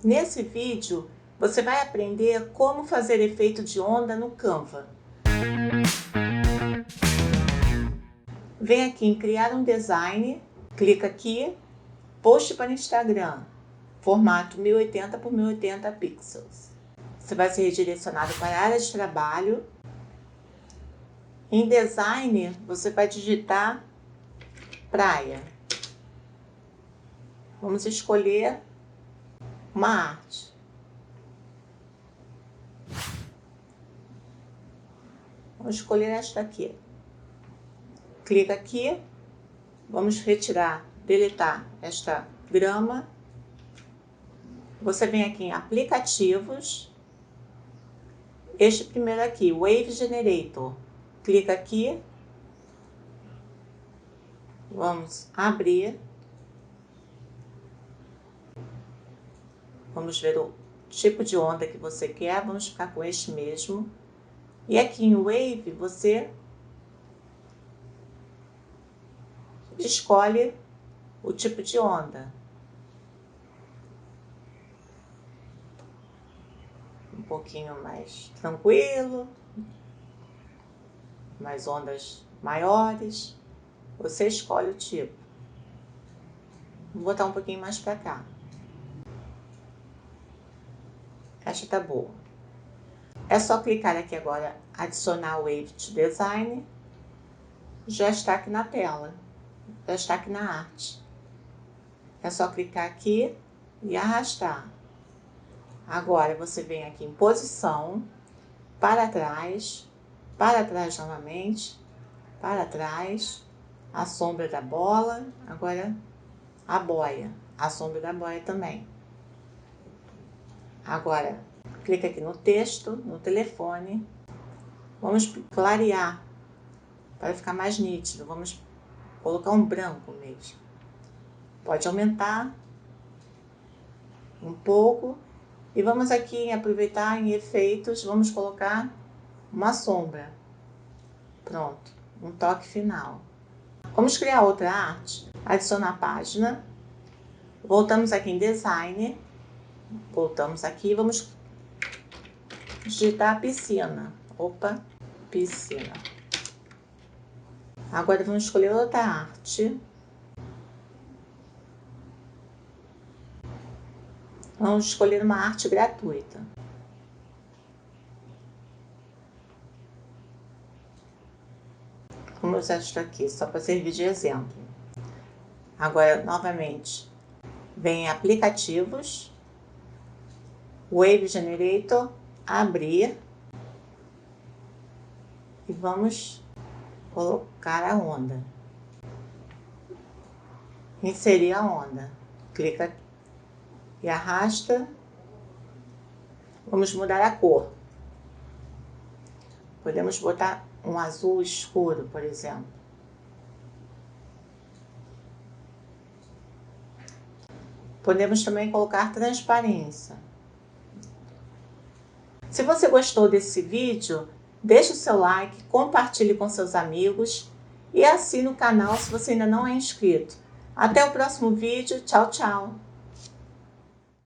Nesse vídeo, você vai aprender como fazer efeito de onda no Canva. Vem aqui em criar um design, clica aqui, post para Instagram, formato 1080 por 1080 pixels. Você vai ser redirecionado para a área de trabalho. Em design, você vai digitar praia. Vamos escolher uma arte. Vamos escolher esta aqui. Clica aqui, vamos retirar, deletar esta grama. Você vem aqui em aplicativos, este primeiro aqui, Wave Generator. Clica aqui, vamos abrir, vamos ver o tipo de onda que você quer, vamos ficar com este mesmo. E aqui em Wave você escolhe o tipo de onda. Um pouquinho mais tranquilo, mais ondas maiores, você escolhe o tipo. Vou botar um pouquinho mais para cá. Esta tá boa. É só clicar aqui agora, adicionar o Wave to Design. Já está aqui na tela, já está aqui na arte. É só clicar aqui e arrastar. Agora você vem aqui em posição, para trás novamente, para trás, a sombra da bola, agora a boia, a sombra da boia também. Agora, clica aqui no texto, no telefone, vamos clarear, para ficar mais nítido, vamos colocar um branco mesmo. Pode aumentar um pouco. E vamos aqui aproveitar em efeitos, vamos colocar uma sombra. Pronto, um toque final. Vamos criar outra arte, adicionar a página. Voltamos aqui em design, voltamos aqui, vamos digitar piscina. Opa, piscina. Agora vamos escolher outra arte. Vamos escolher uma arte gratuita. Vamos usar esta aqui, só para servir de exemplo. Agora, novamente, vem em aplicativos, Wave Generator, abrir e vamos colocar a onda. Inserir a onda. Clica aqui e arrasta. Vamos mudar a cor. Podemos botar um azul escuro, por exemplo. Podemos também colocar transparência. Se você gostou desse vídeo, deixe o seu like, compartilhe com seus amigos e assine o canal se você ainda não é inscrito. Até o próximo vídeo. Tchau, tchau!